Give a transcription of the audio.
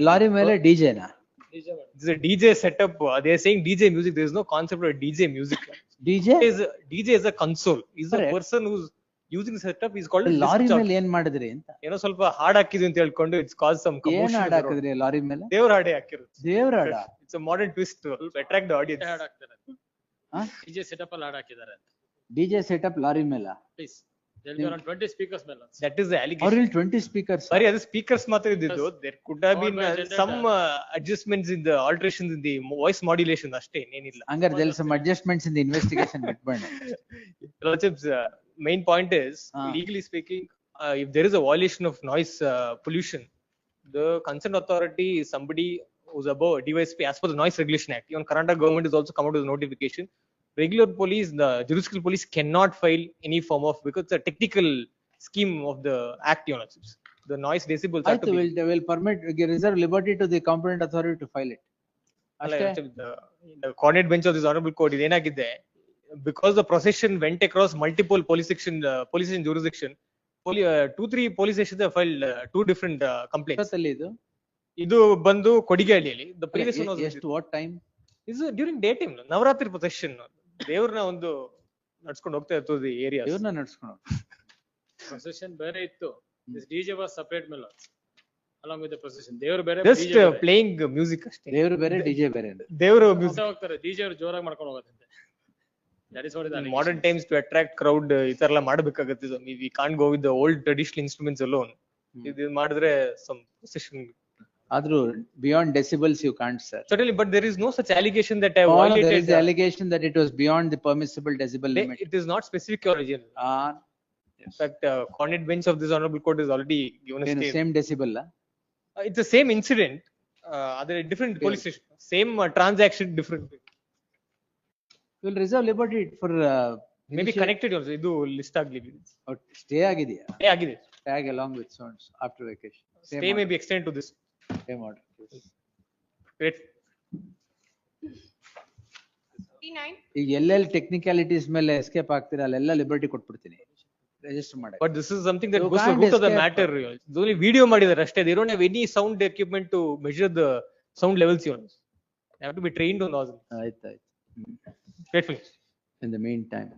Lorry ಮೇಲೆ ಡಿಜೆನಾ? It's a DJ setup. They are saying DJ music. There is no concept of DJ music. DJ DJ is a console. Is a person who's using the setup. Is called a disc lorry jockey. ಮೇಲೆ ಏನ್ ಮಾಡಿದ್ರಿ ಅಂತ? ಏನೋ ಸ್ವಲ್ಪ ಹಾಡ್ ಹಾಕಿದ್ವಿ ಅಂತ ಹೇಳ್ಕೊಂಡು it's caused some ಏನ್ commotion. ಹಾಡ್ ಹಾಕಿದ್ರಿ ಲಾರಿ ಮೇಲೆ? ದೇವ್ರ ಹಾಡೇ ಹಾಕಿರೋದು. ದೇವ್ರ ಹಾಡ? It's a modern twist to attract the audience. ಹಾಡ್ ಹಾಕ್ತಾರೆ. DJ setup ಅಲ್ಲಿ ಹಾಡ್ ಹಾಕಿದ್ದಾರೆ. DJ setup ಲಾರಿ ಮೇಲೆ? Please. There are 20 speakers ಮೇಲೆ. That is the allegation. ಅವ್ರಲ್ಲಿ 20 speakers. Sorry, ಅದು speakers ಮಾತ್ರ ಇದ್ದಿದ್ದು. There could have been some adjustments in the alterations in the voice modulation ಅಷ್ಟೇ, ಏನಿಲ್ಲ. ಹಂಗಾರೆ there is some adjustments in the investigation ಬಿಟ್ಬಿಡೋಣ. Lordship's main point is, legally speaking, if there is a violation of noise pollution, the concerned authority is somebody who's above DYSP as per the Noise Regulation Act. Even Karnataka government is also come out with a notification. Regular police, the jurisdictional police cannot file any form of, because it's a technical scheme of the act, you know. The noise decibels have to be. They will permit, reserve liberty to the competent authority to file it. The coordinate bench of this honorable court is ಏನಾಗಿದೆ, because the procession went across multiple police station jurisdiction, 2-3 police stations have filed 2 different complaints. ಇದು ಬಂದು ಕೊಡಿಗೆಹಳ್ಳಿಯಲ್ಲಿ. The previous one was ಎಷ್ಟು what time? Is during daytime, Navratri procession. ದೇವ್ರನ್ನ ಒಂದು ನಡ್ಸ್ಕೊಂಡು ಹೋಗ್ತಾ ಇರ್ತದೆ area. ದೇವ್ರನ್ನ ನಡ್ಸ್ಕೊಂಡು procession ಬೇರೆ ಇತ್ತು. This DJ was separate melodies along with the procession. ದೇವ್ರು ಬೇರೆ, just playing music ಅಷ್ಟೇ. ದೇವ್ರು ಬೇರೆ, DJ ಬೇರೆ. ದೇವ್ರು music ಹೋಗ್ತಾರೆ, DJ ಅವರು ಜೋರಾಗಿ ಮಾಡ್ಕೊಂಡು ಹೋಗೋದಂತೆ. That is what is the modern times to attract crowd. ಈ ತರ ಎಲ್ಲ ಮಾಡಬೇಕಾಗುತ್ತೆ. We can't go with the old traditional instruments alone. ಇದು ಮಾಡಿದ್ರೆ some procession. ಆದ್ರೂ beyond decibels you can't, sir. Certainly, but there is no such allegation that I violated. There is the allegation that it was beyond the permissible decibel limit. It is not specific origin. In fact, coordinate bench of this honorable court is already given a stay. Same decibel? It's the same incident. Other different police station. Same transaction, different. Will reserve liberty for maybe connected also. ಇದು list ಆಗಲಿ. Stay ಆಗಿದೆಯಾ? Stay ಆಗಿದೆ. Tag along with sounds after vacation. Stay may be extended to this. Same order. Great. ಈಗ ಎಲ್ಲೆಲ್ಲಿ technicalities ಮೇಲೆ escape ಆಗ್ತೀರಾ ಅಲ್ಲೆಲ್ಲ liberty ಕೊಟ್ಬಿಡ್ತೀನಿ ರಿಜಿಸ್ಟರ್ ಮಾಡಿ. But this is something that goes to the root of the matter. It's only video ಮಾಡಿದ್ದಾರೆ ಅಷ್ಟೇ. They don't have any sound equipment to measure the sound levels. You know, they have to be trained on those. ಆಯ್ತು. Grateful. In the meantime.